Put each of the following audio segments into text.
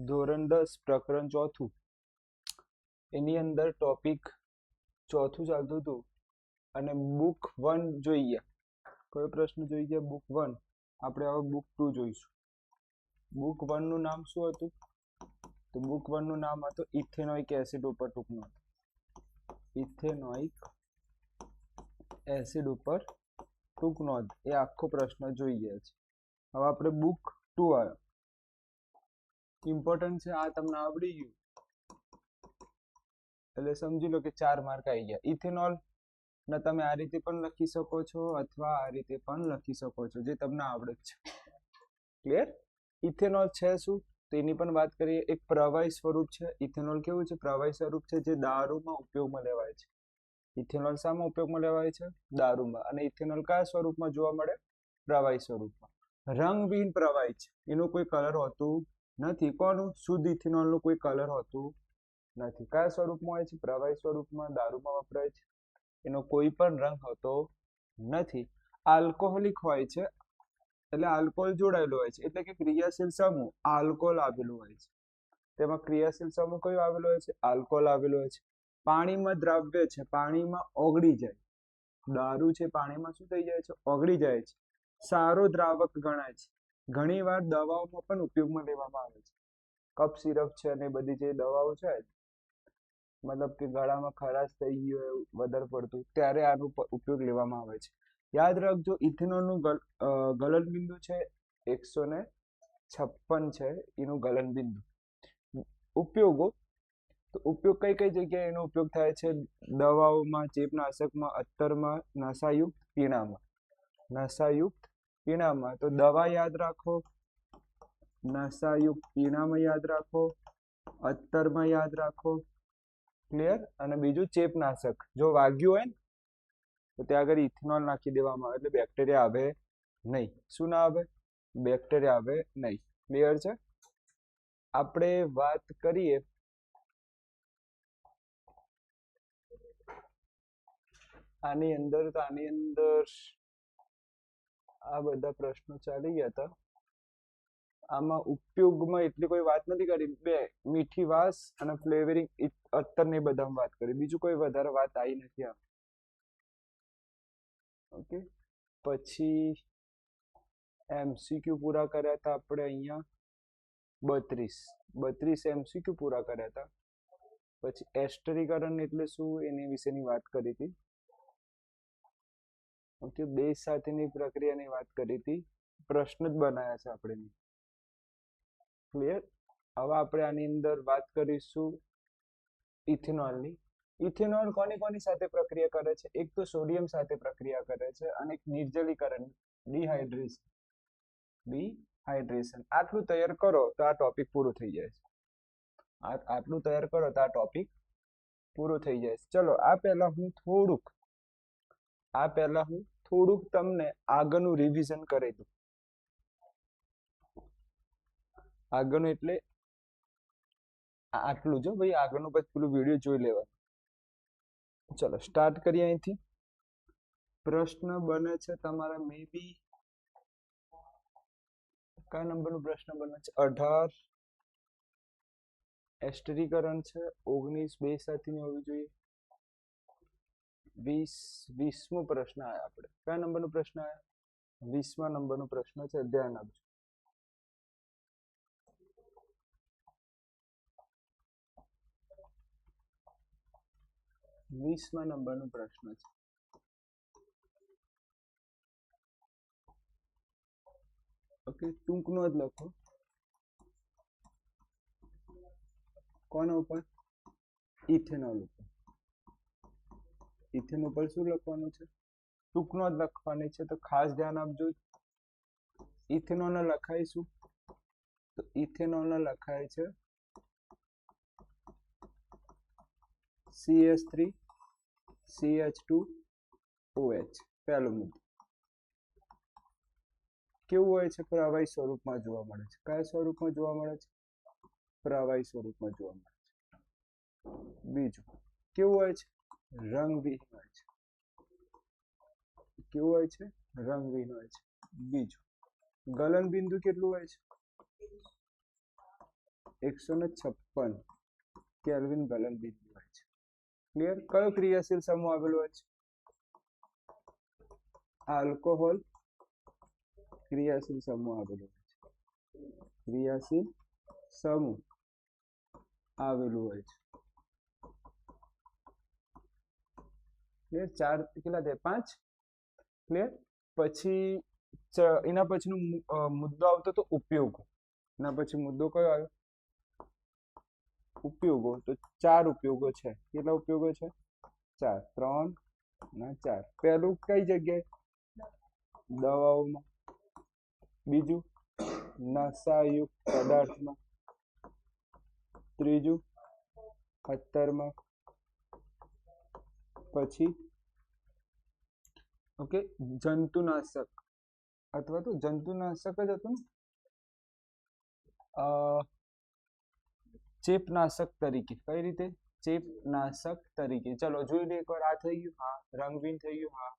ધોરણ 10 પ્રકરણ ચોથું એની અંદર ટોપિક ચોથું ચાલતું હતું અને બુક 1 જોઈએ. કયો પ્રશ્ન જોઈ ગયા? બુક 1. આપણે હવે બુક 2 જોઈશું. બુક 1 નું નામ શું હતું? તો બુક 1 નું નામ હતું ઇથેનોઇક એસિડ ઉપર ટૂંકનો. ઇથેનોઇક એસિડ ઉપર ટૂંકનો એ આખો પ્રશ્ન જોઈ ગયા છે. હવે આપણે બુક 2 આવ્યો. ઇમ્પોર્ટન્ટ છે, આ તમને આવડી ગયું એટલે સમજી લો કે 4 માર્ક આવી ગયા. ઇથેનોલ ને તમે આ રીતે પણ લખી શકો છો અથવા આ રીતે પણ લખી શકો છો, જે તમને આવડે છે. ક્લિયર? ઇથેનોલ છે શું તેની પણ વાત કરીએ. એક પ્રવાહી સ્વરૂપ છે. ઇથેનોલ કેવું છે? પ્રવાહી સ્વરૂપ છે, જે દારૂમાં ઉપયોગમાં લેવાય છે. ઇથેનોલ શામાં ઉપયોગમાં લેવાય છે? દારૂમાં. અને ઇથેનોલ કયા સ્વરૂપમાં જોવા મળે? પ્રવાહી સ્વરૂપમાં. રંગવિહીન પ્રવાહી છે, એનું કોઈ કલર હોતું નથી. કોનું? શુદ્ધ ઇથેનોલનું કોઈ કલર હોતું નથી. કયા સ્વરૂપમાં હોય છે? પ્રવાહી સ્વરૂપમાં, દારૂમાં વપરાય છે. એનો કોઈ પણ રંગ હોતો નથી. આલ્કોહોલિક હોય છે, એટલે આલ્કોહોલ જોડાયેલો હોય છે, એટલે કે ક્રિયાશીલ સમૂહ આલ્કોહોલ આવેલું હોય છે. તેમાં ક્રિયાશીલ સમૂહ કયો આવેલો હોય છે? આલ્કોહોલ આવેલો હોય છે. પાણીમાં દ્રાવ્ય છે, પાણીમાં ઓગળી જાય. દારૂ છે, પાણીમાં શું થઈ જાય છે? ઓગળી જાય છે. સારો દ્રાવક ગણાય છે. ઘણીવાર દવાઓમાં પણ ઉપયોગમાં લેવામાં આવે છે. કફ સિરપ છે અને બધી જે દવાઓ છે, મતલબ કે ગળામાં ખરાશ થઈ ગયો એવું વધારે પડતું, ત્યારે આનો ઉપયોગ લેવામાં આવે છે. યાદ રાખજો, ઇથેનોલનું ગલનબિંદુ છે 156 છે એનું ગલનબિંદુ. ઉપયોગો તો ઉપયોગ કઈ કઈ જગ્યાએ એનો ઉપયોગ થાય છે? દવાઓમાં, ચેપનાશકમાં, અત્તરમાં, નશાયુક્ત પીણામાં. નશાયુક્ત પીણામાં તો દવા યાદ રાખો, નશાયુક્ત પીણામાં યાદ રાખો, અત્તરમાં યાદ રાખો. ક્લિયર? અને બીજું ચેપનાશક. જો વાગ્યું હોય ને તો ત્યાં આગળ ઇથેનોલ નાખી દેવામાં આવે એટલે બેક્ટેરિયા આવે નહીં. શું ના આવે? બેક્ટેરિયા આવે નહીં. ક્લિયર છે? આપણે વાત કરીએ આની અંદર, તો આની અંદર આ બધા પ્રશ્નો ચાલી ગયા હતા. આમાં ઉપયોગમાં એટલી કોઈ વાત નથી કરી. બે મીઠી વાસ અને ફ્લેવરિંગ અત્તર ને બધામાં વાત કરી. બીજું કોઈ વધારે વાત આવી નથી આમ. ઓકે, પછી એમસીક્યુ પૂરા કર્યા હતા આપણે અહીંયા 32 એમસીક્યુ પૂરા કર્યા હતા. પછી એસ્ટરીકરણ એટલે શું એની વિશેની વાત કરી હતી. ઓકે, બેઝ સાથેની પ્રક્રિયાની વાત કરી હતી. પ્રશ્ન જ બનાવ્યા છે આપણે. ક્લિયર? હવે આપણે આની અંદર વાત કરીશું ઇથેનોલની. ઇથેનોલ કોની કોની સાથે પ્રક્રિયા કરે છે? એક તો સોડિયમ સાથે પ્રક્રિયા કરે છે અને એક નિર્જલીકરણ, ડિહાઇડ્રેશન. આટલું તૈયાર કરો તો આ ટોપિક પૂરું થઈ જાય છે. આટલું તૈયાર કરો તો આ ટોપિક પૂરો થઈ જાય છે. ચલો, આ પહેલા હું થોડુંક તમને આગળનું રિવિઝન કરી દઉં. આગળનું એટલે આટલું જો ભાઈ, આગળનું પછી પેલું વિડીયો જોઈ લેવાનું. ચલો સ્ટાર્ટ કરીએ અહીંથી. પ્રશ્ન બને છે તમારા મે બી કયા નંબરનું પ્રશ્ન બને છે? 18. એસ્ટરીકરણ છે. 19 બે સાથેની હોવી જોઈએ. 20મો પ્રશ્ન આવ્યા આપણે. કયા નંબરનો પ્રશ્ન આવ્યા? 20મા નંબરનો પ્રશ્ન છે. ધ્યાન આપજો. 20મા નંબરનો પ્રશ્ન છે. ઓકે, ટૂંકનો જ લખો. કોના ઉપર? ઇથેનોલ ઉપર. ઇથેનોલ ઉપર શું લખવાનું છે? ટૂંકનો જ લખવાની છે. તો ખાસ ધ્યાન આપજો. ઇથેનોલ લખાય શું? તો ઇથેનોલ લખાય છે CH3CH2OH. પહેલો મુદ્દો. કેવું હોય છે? પ્રવાહી સ્વરૂપમાં જોવા મળે છે. કયા સ્વરૂપમાં જોવા મળે છે? પ્રવાહી સ્વરૂપમાં જોવા મળે છે. બીજું કેવું હોય છે? રંગવિહીન હોય છે. કેવું હોય છે? રંગવિહીન હોય છે. બીજું ગલન બિંદુ કેટલું હોય છે? 156 કેલ્વિન ગલન બિંદુ હોય છે. ક્લિયર? કયો ક્રિયાશીલ સમૂહ આવેલો હોય છે? આલ્કોહોલ ક્રિયાશીલ સમૂહ આવેલો હોય છે. ક્રિયાશીલ સમૂહ આવેલું હોય છે. ક્લિયર? 4 કેટલા થાય? 5. ક્લિયર? પછી એના પછીનો મુદ્દો આવતો તો ઉપયોગો. એના પછી મુદ્દો કયો આવ્યો? ઉપયોગો. તો 4 ઉપયોગો છે. કેટલા ઉપયોગો છે? 4. 3 અને 4. પહેલું કઈ જગ્યાએ? દવાઓમાં. બીજું નશાયુક્ત પદાર્થમાં. ત્રીજું અત્તરમાં. પછી ઓકે જંતુનાશક અથવા તો જંતુનાશક જ હતું ને, ચેપનાશક તરીકે. કઈ રીતે? ચેપનાશક તરીકે. ચલો જોઈ લે એકવાર. આ થઈ ગયું. હા. રંગહીન થઈ ગયું. હા.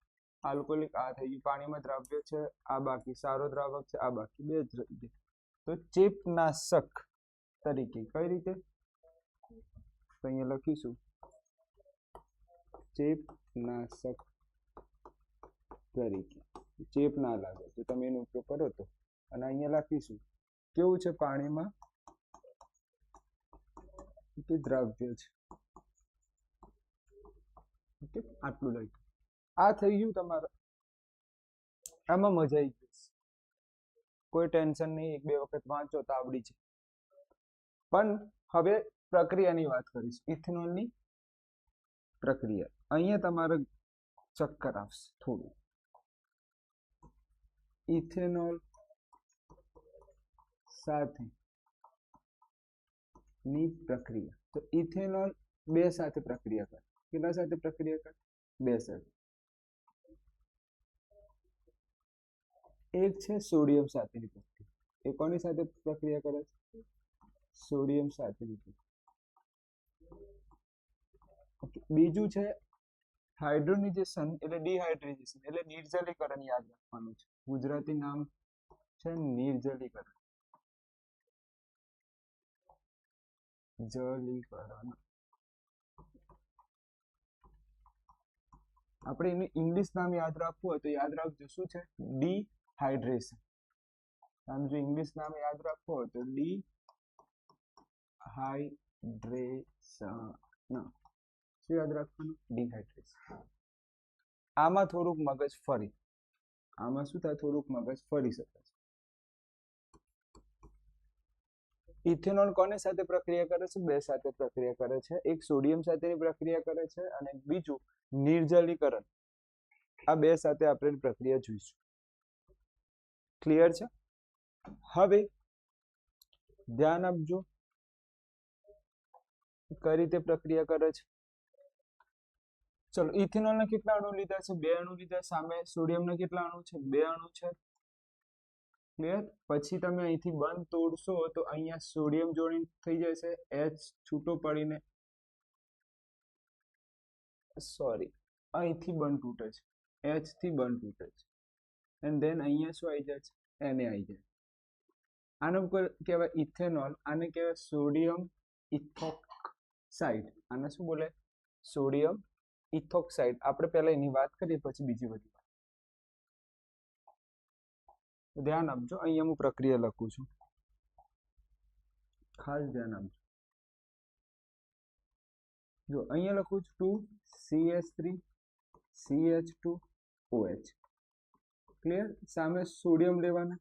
આલ્કોહોલિક આ થઈ ગયું. પાણીમાં દ્રાવ્ય છે આ બાકી. સારો દ્રાવક છે આ બાકી. 2 જ રહી ગયા. તો ચેપનાશક તરીકે. કઈ રીતે? તો અહીંયા લખીશું ચેપનાશક તરીકે. ચેપ ના લાગે તો તમે એનો ઉપયોગ કરો તો. અને અહીંયા લખીશું કેવું છે? પાણીમાં દ્રાવ્ય છે. ઓકે આટલું લઈ. આ થઈ ગયું તમારે. આમાં મજા આવી ગઈ. કોઈ ટેન્શન નહીં. 1-2 વખત વાંચો તો આવડી છે. પણ હવે પ્રક્રિયાની વાત કરીશ. ઇથેનોલની પ્રક્રિયા. અહીંયા તમારે ચક્કર આવશે થોડું. ઇથેનોલ સાથે ની પ્રક્રિયા. તો ઇથેનોલ 2 સાથે પ્રક્રિયા કરે. કેટલા સાથે પ્રક્રિયા કરે? 2 સાથે. એક છે સોડિયમ સાથેની પ્રક્રિયા. એ કોની સાથે પ્રક્રિયા કરે છે? સોડિયમ સાથેની પ્રક્રિયા. ઓકે. બીજું છે હાઇડ્રોનિઝેશન એટલે ડિહાઇડ્રેશન એટલે નિર્જલીકરણ. યાદ રાખવાનું છે. ગુજરાતી નામ છે નિર્જલીકરણ. જલીકરણ. આપણે એનું ઇંગ્લિશ નામ યાદ રાખવું હોય તો યાદ રાખજો. શું છે? ડિહાઇડ્રેશન. આમ જો ઇંગ્લિશ નામ યાદ રાખવું હોય તો ડિહાઇડ્રેશન. શું યાદ રાખવાનું? ડિહાઇડ્રેશન. આમાં થોડુંક મગજ ફરી. આમાં શું થાય? થોડુંક મગજ ફરી શકે છે. ઇથેનોલ કોની સાથે પ્રક્રિયા કરે છે? 2 સાથે પ્રક્રિયા કરે છે. એક સોડિયમ સાથેની પ્રક્રિયા કરે છે અને બીજું નિર્જલીકરણ. આ 2 સાથે આપણે પ્રક્રિયા જોઈશું. ક્લિયર છે? હવે ધ્યાન આપજો કઈ રીતે પ્રક્રિયા કરે છે. ચલો ઇથેનોલના કેટલા અણુ લીધા છે? 2 અણુ લીધા. સામે સોડિયમના કેટલા અણુ છે? 2 અણુ છે. ક્લિયર? પછી તમે અહીંથી બંધ તોડશો તો અહીંયા સોડિયમ જોડીને થઈ જશે H છૂટો પડીને. સોરી, અહીંથી બંધ તૂટે છે. H થી બંધ તૂટે છે. એન્ડ ધેન અહીંયા શું આવી જાય છે? Na આવી જાય. આનો કહેવાય ઇથેનોલ. આને કહેવાય સોડિયમ ઇથોક્સાઇડ. આને શું બોલે? સોડિયમ ઇથોક્સાઇડ. આપણે પહેલા એની વાત કરીએ પછી બીજી બધી વાત. ધ્યાન આપજો. અહીંયા હું પ્રક્રિયા લખું છું. ખાસ ધ્યાન આપજો. જો અહીંયા લખું છું 2CH3 CH2OH. ક્લિયર? સામે સોડિયમ લેવાના.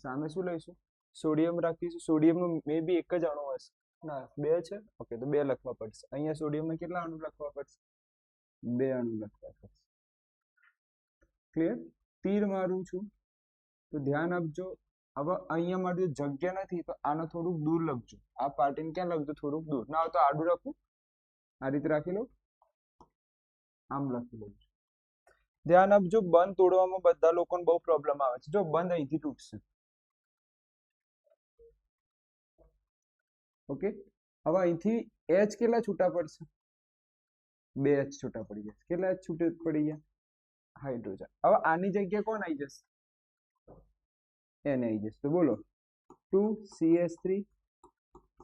સામે શું લઈશું? સોડિયમ રાખીશું. સોડિયમનું મે બી એક જ અણુ હશે. ના 2 છે. ઓકે તો 2 લખવા પડશે. અહીંયા સોડિયમના કેટલા અણુ લખવા પડશે? 2 અણુ લખવા પડશે. ક્લિયર? તીર મારું છું તો ધ્યાન આપજો. હવે અહીંયા મારી જગ્યા નથી તો આને થોડુંક દૂર લખજો. આ પાર્ટીને ક્યાં લખજો? થોડુંક દૂર. ના હોય તો આડું રાખું. આ રીતે રાખી લો. આમ લખી લઉં. ધ્યાન આપજો. બંધ તોડવામાં બધા લોકોને બહુ પ્રોબ્લેમ આવે છે. જો બંધ અહીંથી તૂટશે. ઓકે. હવે અહીંથી H કેટલા છૂટા પડશે? 2 H છૂટા પડી જશે. કેટલા H છૂટે પડી ગયા? હાઇડ્રોજન. હવે આની જગ્યાએ કોણ આવી જશે? Na આવી જશે. તો બોલો 2CH3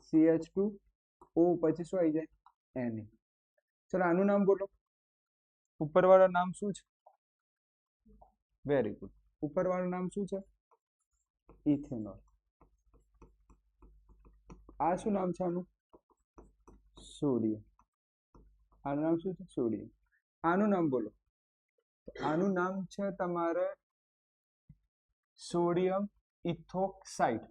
CH2 O પછી શું આવી જાય Na. ચલો આનું નામ બોલો. ઉપરવાળા નામ શું છે? Very good. ઉપરવાળું નામ શું છે? ઇથેનોલ. આ શું નામ છે આનું? સોડિયમ. આનું નામ શું છે? સોડિયમ. આનું નામ બોલો. આનું નામ છે તમારે સોડિયમ ઇથોક્સાઇડ.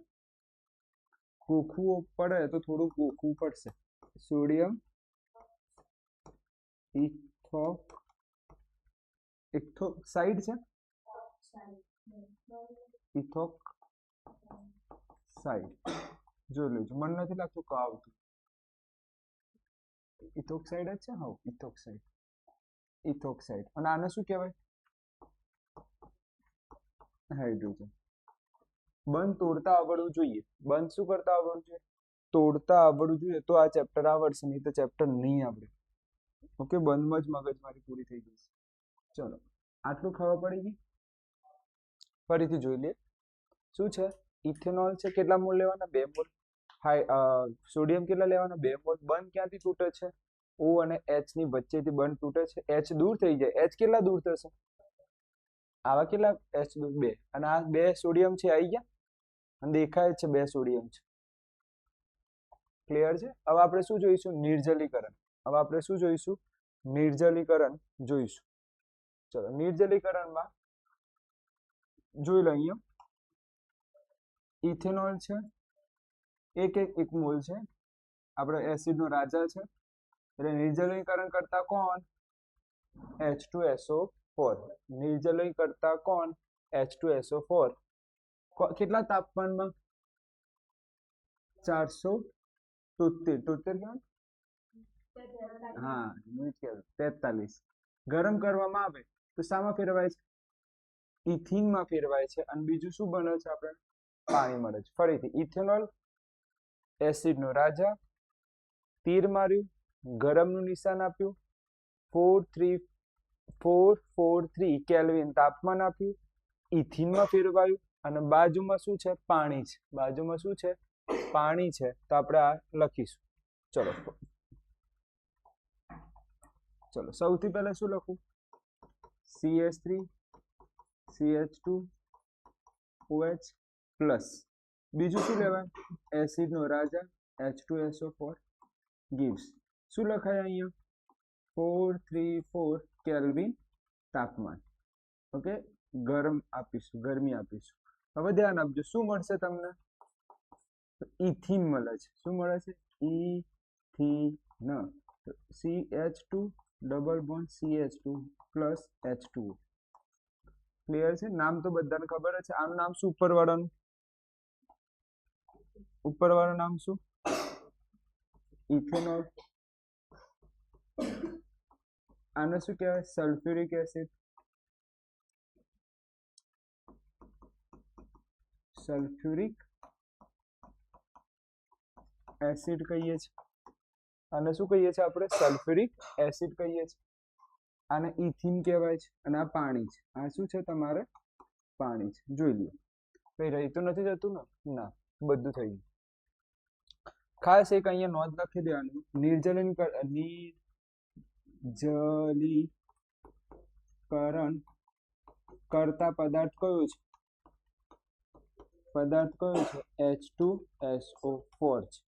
ગોખવું પડે તો થોડું ગોખવું પડશે. સોડિયમ ઇથોક્સાઇડ છે. ઇથોક્સાઇડ જોઈ લેજો. મને નથી લાગતું કે આવતું. ઇથોક્સાઇડ જ છે. હા, ઇથોક્સાઇડ. ઇથોક્સાઇડ. અને આને શું કહેવાય? હાઇડ્રોજન. બંધ તોડતા આવડવું જોઈએ. બંધ શું કરતા આવડવું જોઈએ? તોડતા આવડવું જોઈએ તો આ ચેપ્ટર આવડશે, નહીં તો ચેપ્ટર નહીં આવડે. ઓકે, બંધમાં જ મગજમારી પૂરી થઈ જશે. ચલો, આટલું ખબર પડી ગઈ. ફરીથી જોઈ લે. શું છે? ઇથેનોલ છે. કેટલા મોલ લેવાના? 2 મોલ. સોડિયમ કેટલા લેવાના? 2 મોલ. બંધ ક્યાંથી તૂટે છે? O અને H ની વચ્ચેથી બંધ તૂટે છે. H દૂર થઈ જાય. H કેટલા દૂર થશે? આવા કેટલા H દૂર? 2. અને આ 2 સોડિયમ છે આવી ગયા અને દેખાય છે 2 સોડિયમ છે. ક્લિયર છે? હવે આપણે શું જોઈશું? નિર્જલીકરણ. હવે આપણે શું જોઈશું? નિર્જલીકરણ જોઈશું. ચલો, નિર્જલીકરણમાં જોઈ લો. અહીંયા ઇથેનોલ છે. એક મોલ છે. આપણે એસિડ નો રાજા છે. એટલે નિર્જલીકરણ કરતા કોણ? H2SO4. નિર્જલીકરણ કરતા કોણ? H2SO4. કેટલા તાપમાનમાં? 473. હા, 43. ગરમ કરવામાં આવે તો શામાં ફેરવાય છે? ઇથિનમાં ફેરવાય છે. અને બીજું શું બને છે? આપણે પાણી મળે છે. ફરીથી ઇથેનોલ એસિડ નો રાજા. તીર માર્યું, ગરમનું નિશાન આપ્યું, 443 કેલ્વિન તાપમાન આપ્યું, ઇથિનમાં ફેરવાયું અને બાજુમાં શું છે? પાણી છે. બાજુમાં શું છે? પાણી છે. તો આપણે આ લખીશું. ચલો, સૌથી પહેલા શું લખું? CH3 CH2 OH plus. બીજું શું લેવાય? એસિડ નો રાજા H2SO4 gives. શું લખાય અહીંયા? 434 કેલ્વિન તાપમાન. ઓકે, ગરમ આપીશું, ગરમી આપીશું. હવે ધ્યાન આપજો. શું મળશે તમને? ઇથિન મળે છે. શું મળે છે? Ethene. CH2 double bond CH2 plus H2O. Clear છે? નામ તો બધાને ખબર જ છે. આનું નામ શું? ઉપરવાળાનું. ઉપરવાળાનું નામ શું? ઇથેનોલ. આને શું કહેવાય? Sulphuric acid. સલ્ફ્યુરિક એસિડ કહીએ છીએ. આને શું કહીએ છીએ આપણે? સલ્ફ્યુરિક એસિડ કહીએ છીએ. આને ઇથિન કહેવાય છે. અને આ પાણી છે. આ શું છે તમારે? પાણી છે. જોઈ લો. કઈ રહી તો નથી જતું ને? ના, બધું થઈ ગયું. ખાસ એક અહીંયા નોંધ લખી દેવાનું. નિર્જલીકરણ કરતા પદાર્થ કયો છે? પદાર્થ કયો છે? H2SO4 છે.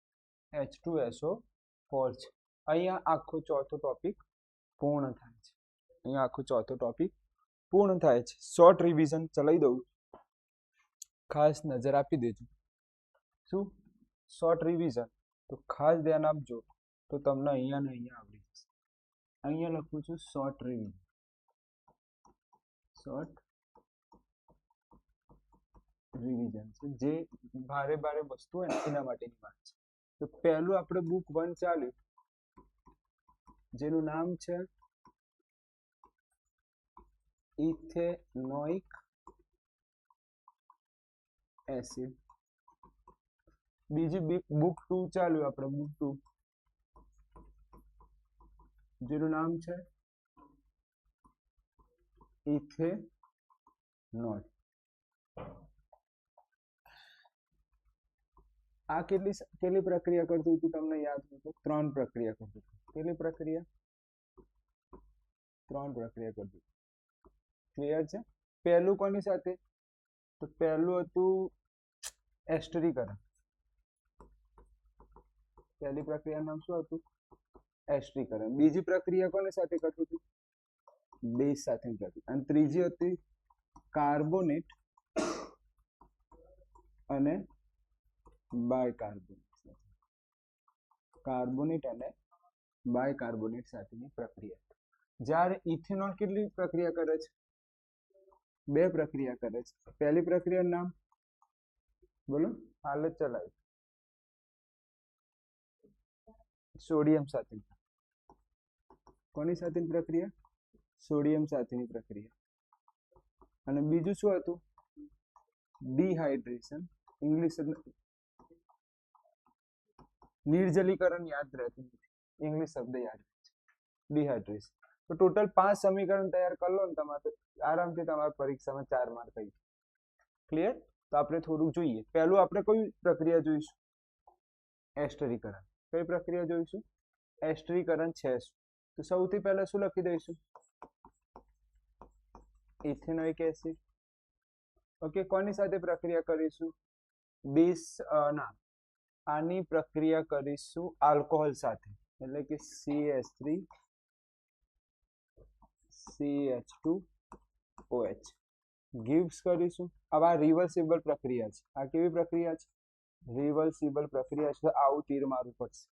H2SO4 છે. અહીંયા આખો ચોથો ટોપિક પૂર્ણ થાય છે. અહીંયા આખો ચોથો ટોપિક પૂર્ણ થાય છે. શોર્ટ રિવિઝન ચલાવી દઉં. ખાસ નજર આપી દેજો. શું? Short revision. તો ખાસ ધ્યાન આપજો તો તમને અહીંયા ને અહીંયા આવડી જશે. અહીંયા લખું છું શોર્ટ રિવિઝન. શોર્ટ રિવિઝન છે જે ભારે વસ્તુ હોય ને એના માટેની વાત છે. તો પહેલું આપણે બુક 1 ચાલ્યું જેનું નામ છે ઇથેનોઇક એસિડ. બીજી બુક 2 ચાલ્યું આપણે બુક 2 જેનું નામ છે ઇથેનોલ. આ કેટલી પ્રક્રિયા કરતું હતું તમને યાદ હોય તો 3 પ્રક્રિયા કરતું હતું. કેટલી પ્રક્રિયા? 3 પ્રક્રિયા કરતું. ક્લિયર છે? પહેલું કોની સાથે? તો પહેલું હતું એસ્ટરીકરણ. પહેલી પ્રક્રિયાનું નામ શું હતું? એસ્ટરીકરણ. બીજી પ્રક્રિયા કોની સાથે કરતું હતું? બેઝ સાથે કરતું. અને ત્રીજી હતી કાર્બોનેટ અને બાયકાર્બોનેટ. કાર્બોનેટ અને બાયકાર્બોનેટ સાથેની પ્રક્રિયા. જ્યારે ઇથેનોલ કેટલી પ્રક્રિયા કરે છે? 2 પ્રક્રિયા કરે છે. પહેલી પ્રક્રિયાનું નામ બોલો, હાલ જ ચલાવ્યું. સોડિયમ સાથે. કોની સાથેની પ્રક્રિયા? સોડિયમ સાથેની પ્રક્રિયા. અને બીજું શું હતું? ડિહાઇડ્રેશન. ઇંગ્લિશ નિર્જલીકરણ યાદ રહેતું નથી, ઇંગ્લિશ શબ્દ યાદ રહે છે. ડિહાઇડ્રેશન. તો ટોટલ 5 સમીકરણ તૈયાર કરી લો ને તમારે, આરામથી તમારી પરીક્ષામાં 4 માર્ક થઈ જાય. ક્લિયર? તો આપણે થોડુંક જોઈએ. પહેલું આપણે કઈ પ્રક્રિયા જોઈશું? એસ્ટરીકરણ. કઈ પ્રક્રિયા જોઈશું? એસ્ટરીકરણ છે શું? તો સૌથી પહેલા શું લખી દઈશું? Ethanoic acid. ઓકે, કોની સાથે પ્રક્રિયા કરીશું? બેઝ ના, આની પ્રક્રિયા કરીશું આલ્કોહોલ સાથે, એટલે કે CH3 CH2OH ગિવ્સ કરીશું. હવે આ રિવર્સિબલ પ્રક્રિયા છે. આ કેવી પ્રક્રિયા છે? રિવર્સિબલ પ્રક્રિયા છે. આવું તીર મારવું પડશે.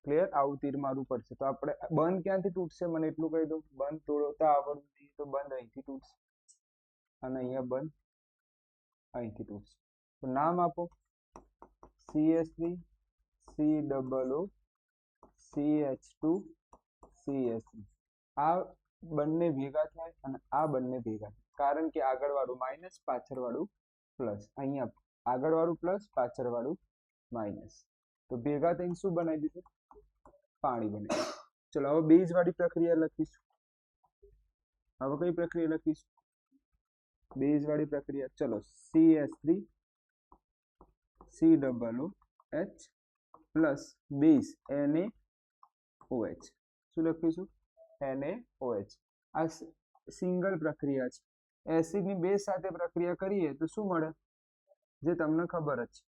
ક્લિયર? આવું તીર મારવું પડશે. તો આપણે બંધ ક્યાંથી તૂટશે મને એટલું કહી દઉં. બંધ તોડતા આવડવું જોઈએ તો બંધ અહીંથી તૂટશે, અને અહીંયા બંધ અહીંથી તૂટશે. તો નામ આપો. CH3 COO CH2 CH3. આ બંને ભેગા થાય અને આ બંને ભેગા થાય, કારણ કે આગળ વાળું માઇનસ, પાછળ વાળું પ્લસ. અહીંયા આગળ વાળું પ્લસ, પાછળ વાળું માઇનસ. તો ભેગા થઈને શું બનાવી દીધું? પાણી બનાવી. ચલો હવે બેઝ વાળી પ્રક્રિયા લખીશું. હવે કઈ પ્રક્રિયા લખીશું? બેઝ વાળી પ્રક્રિયા. ચલો CH3 COOH plus base NaOH. શું લખીશું? NaOH. આ સિંગલ પ્રક્રિયા છે. એસિડની બેઝ સાથે પ્રક્રિયા કરીએ તો શું મળે? જે તમને ખબર જ છે,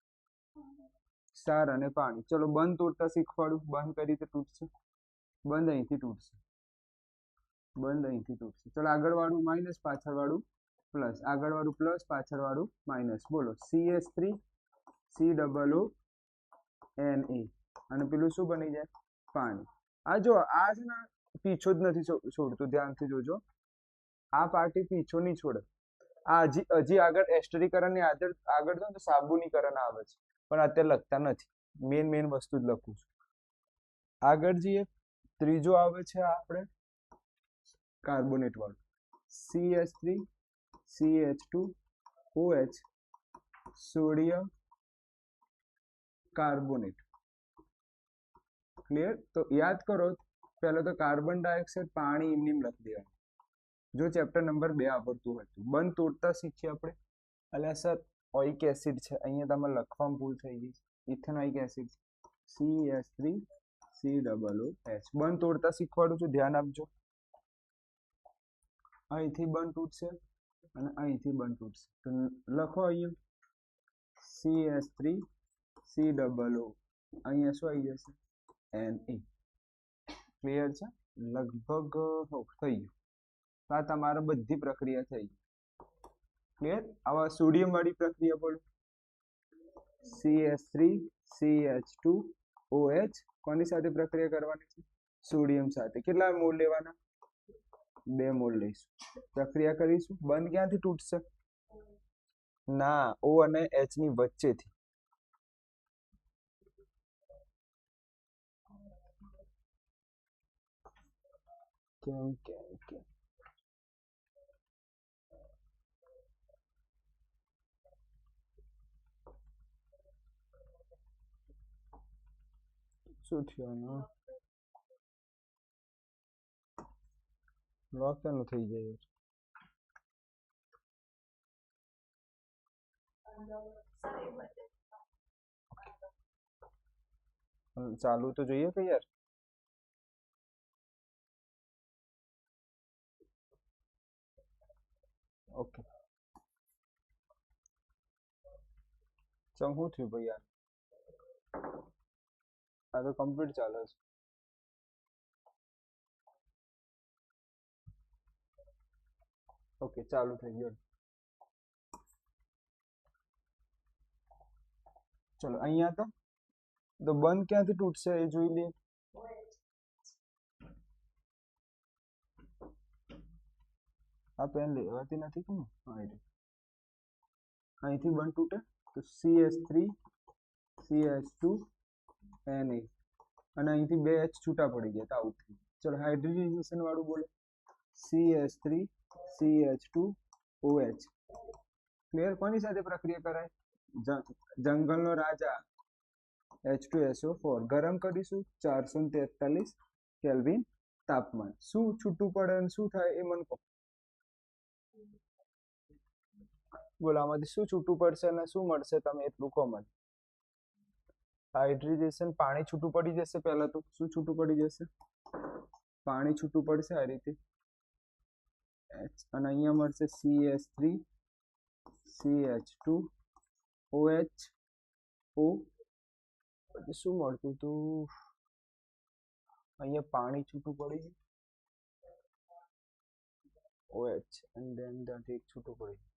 ક્ષાર અને પાણી. ચલો બંધ તોડતા શીખવાડું. બંધ કઈ રીતે તૂટશે? બંધ અહીંથી તૂટશે. બંધ અહીંથી તૂટશે. ચલો આગળ વાળું માઇનસ, પાછળ વાળું પ્લસ. આગળ વાળું પ્લસ, પાછળ વાળું માઇનસ. બોલો CH3 COO Na. અને પેલું શું બની જાય? પાણી. આ જો આ છે ને પીછો જ નથી છોડતું, ધ્યાનથી જોજો. આ પાર્ટી પીછો નહીં છોડે. આ હજી આગળ એસ્ટરીકરણ ની આગળ જો તો સાબુનીકરણ આવે છે, પણ અત્યારે લખતા નથી. મેન વસ્તુ જ લખું છું. આગળ જઈએ. ત્રીજો આવે છે આપણે કાર્બોનેટ વાળું. CH3 CH2OH sodium carbonate. Clear? તો યાદ કરો, પહેલા તો કાર્બન ડાયોક્સાઇડ પાણી એમની લખી દેવાનું. જો ચેપ્ટર નંબર 2 આવડતું હોય તો. બંધ તોડતા શીખીએ આપણે. અલ્યા સર ઓઇક એસિડ છે, અહીંયા તમારે લખવામાં ભૂલ થઈ ગઈ. Ethanoic acid CH3 COOH. બંધ તોડતા શીખવાડું છું, ધ્યાન આપજો. અહીંથી બંધ તૂટશે અને અહીંથી બંધ તૂટશે. તો લખો અહીંયા CH3 COO. અહીંયા શું આવી જશે? Na. ક્લિયર છે? લગભગ થઈ ગયું. તો આ તમારે બધી પ્રક્રિયા થઈ ગઈ. ક્લિયર? આવા સોડિયમ વાળી પ્રક્રિયા બોલો. CH3 CH2OH કોની સાથે પ્રક્રિયા કરવાની છે? સોડિયમ સાથે. કેટલા મોલ લેવાના? 2 મોલ લઈશું. પ્રક્રિયા કરીશું. બંધ ક્યાંથી તૂટશે? ના, O અને H ની વચ્ચેથી. કેમ શું થયું? લોક કેમ થઈ જાય? ચાલુ તો જોઈએ કે યાર. ઓકે ચમ શું થયું ભાઈ યાર? આ તો કમ્પ્લીટ ચાલે છે. ઓકે ચાલુ થઈ ગયો. ચલો અહીંયા તો બંધ ક્યાંથી તૂટશે એ જોઈ લઈએ. આ પેન લેવાતી નથી કે અહીંથી બંધ તૂટે તો CH3 CH2 Na અને અહીંથી બે H છૂટા પડી ગયા તો આવું થયું. ચલો હાઇડ્રોજનાઇઝેશન વાળું બોલો. CH3 CH2 OH. ક્લિયર? કોની સાથે પ્રક્રિયા કરાય? જંગલનો રાજા H2SO4 ગરમ કરીશું 443 કેલ્વિન તાપમાન. શું છૂટું પડે અને શું થાય એ મને કહો. બોલો આમાંથી શું છૂટું પડશે અને શું મળશે? તમે એટલું કહો મને. હાઇડ્રેશન પાણી છૂટું પડી જશે. પહેલા તો શું છૂટું પડી જશે? પાણી છૂટું પડશે આ રીતે અને અહીંયા મળશે CH3 CH2 OH O. પછી શું મળતું હતું? અહીંયા પાણી છૂટું પડી ગયું OH and then ત્યાંથી એક છૂટું પડી ગયું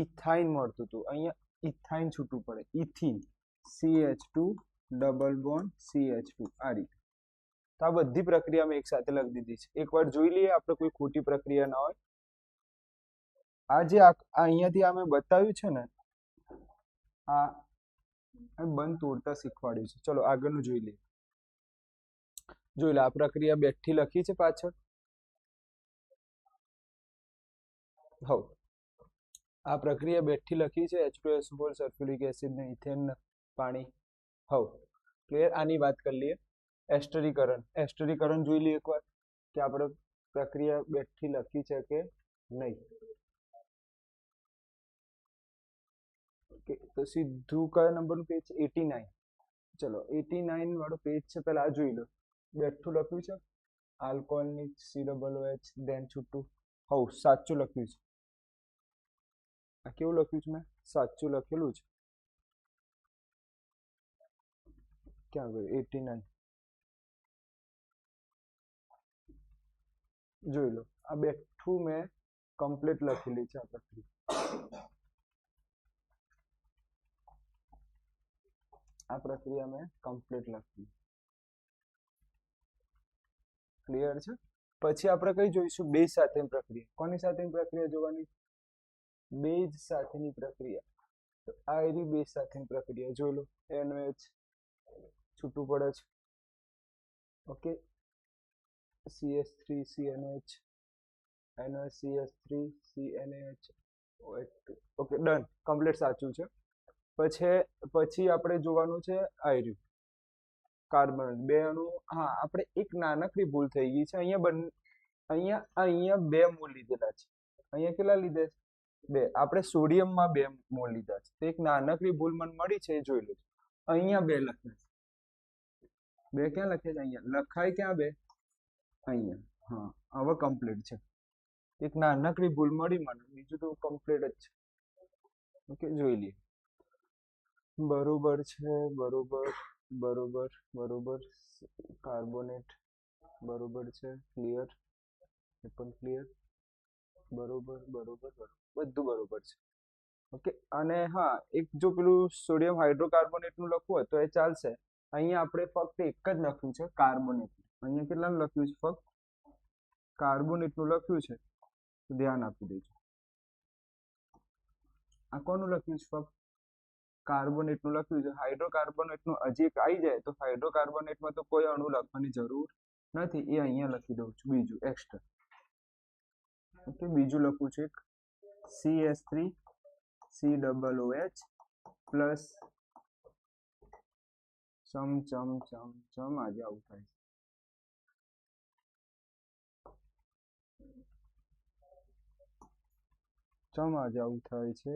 ઇથાઇન મળતું હતું. અહીંયા ઇથાઇન છૂટું પડે ethene CH2 double bond CH2 આ રીતે. તો આ બધી પ્રક્રિયા મેં એક સાથે લખી દીધી છે. એકવાર જોઈ લઈએ આપણે કોઈ ખોટી પ્રક્રિયા ના હોય. આ જે અહીંયાથી આ મેં બતાવ્યું છે ને આ બંધ તોડતા શીખવાડ્યું છે. ચલો આગળનું જોઈ લઈએ. જોઈ લે આ પ્રક્રિયા બેઠી લખી છે પાછળ. હવ આ પ્રક્રિયા બેઠી લખી છે H2SO4 સલ્ફ્યુરિક એસિડ ને ઇથેન પાણી. હવ ક્લિયર? આની વાત કરી લઈએ. એસ્ટરીકરણ. એસ્ટરીકરણ જોઈ લઈએ એકવાર કે આપણે પ્રક્રિયા બેઠી લખી છે કે નહીં. તો સીધું કયા નંબરનું પેજ છે? 89. ચલો 89 વાળો પેજ છે. પહેલા આ જોઈ લો. બેઠું લખ્યું છે આલ્કોહોલની COOH ધેન છૂટું. હવ સાચું લખ્યું છે. આ કેવું લખ્યું છે? મેં સાચું લખેલું છે. ક્યાં ગયું? 89 જોઈ લો. આ બેઠું મેં કમ્પ્લીટ લખેલી છે આ પ્રક્રિયા. આ પ્રક્રિયા મેં કમ્પ્લીટ લખી. ક્લિયર છે? પછી આપણે કઈ જોઈશું? બેઝ સાથેની પ્રક્રિયા. કોની સાથેની પ્રક્રિયા જોવાની? બેઝ સાથેની પ્રક્રિયા. તો આ એની બેઝ સાથેની પ્રક્રિયા જોઈ લો. NOH છૂટું પડે છે. Okay CH3 CNH NOH CH3 CNH OH2. Okay done. Complete સાચું છે. પછી આપણે જોવાનું છે આયર્યુ કાર્બન બે અણુ. હા આપણે એક નાનકડી ભૂલ થઈ ગઈ છે. અહીંયા બે મોલ લીધેલા છે. અહીંયા કેટલા લીધા છે? બે. આપણે સોડિયમમાં બે મોલ લીધા છે. તો એક નાનકડી ભૂલ મને મળી છે એ જોઈ લો. અહીંયા બે લખ્યા છે. બે ક્યાં લખ્યા છે? અહીંયા લખાય ક્યાં બે? અહીંયા. હા હવે કમ્પ્લીટ છે. એક નાનકડી ભૂલ મળી મને, બીજું તો કમ્પ્લીટ જ છે. ઓકે જોઈ લઈએ. બરોબર છે. બરોબર કાર્બોનેટ બરોબર છે. ક્લિયર? એ પણ ક્લિયર. બરોબર બધું બરોબર છે. ઓકે અને હા એક જો પેલું સોડિયમ હાઇડ્રોકાર્બોનેટ નું લખવું હોય તો એ ચાલશે. અહીંયા આપણે ફક્ત એક જ લખ્યું છે કાર્બોનેટ. અહીંયા કેટલાનું લખ્યું છે? ફક્ત કાર્બોનેટ નું લખ્યું છે. ધ્યાન આપી દેજો. આ કોનું લખ્યું છે? ફક્ત કાર્બોનેટ નું લખ્યું છે. હાઇડ્રોકાર્બોનેટ નું હજી એક આવી જાય તો હાઇડ્રોકાર્બોનેટમાં તો કોઈ અણુ લખવાની જરૂર નથી. એ અહીંયા લખી દઉં છું બીજું એક્સ્ટ્રા. ઓકે બીજું લખું છું એક CH3 COOH પ્લસ ચમ આજે આવું થાય છે.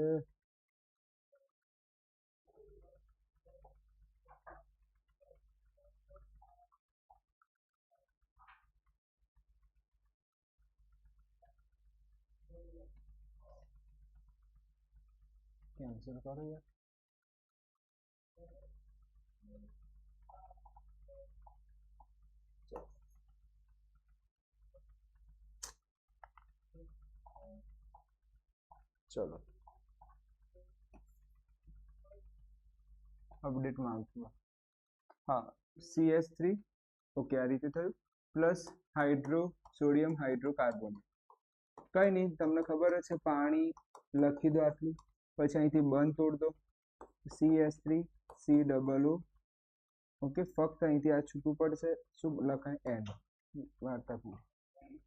કેન્સલ કરો યાર. ચલો અપડેટમાં આવતું. હા, CS3 ઓકે આ રીતે થયું, પ્લસ સોડિયમ હાઇડ્રોકાર્બોનેટ. કઈ નહીં, તમને ખબર જ છે પાણી લખી દો આટલું, પછી અહીંથી બંધ તોડ દો, CS3COO. ઓકે, ફક્ત અહીંથી આ છૂટું પડશે, શું લખાય એન વાર્તા પૂરી.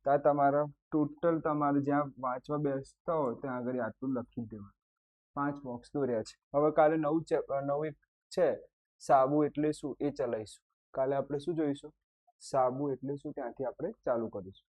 તો આ તમારા ટોટલ તમારે જ્યાં વાંચવા બેસતા હોય ત્યાં આગળ આટલું લખી દેવાનું. 5 બોક્સ દોર્યા છે. હવે કાલે નવું એક છે સાબુ એટલે શું એ ચલાવીશું. કાલે આપણે શું જોઈશું? સાબુ એટલે શું, ત્યાંથી આપણે ચાલુ કરીશું.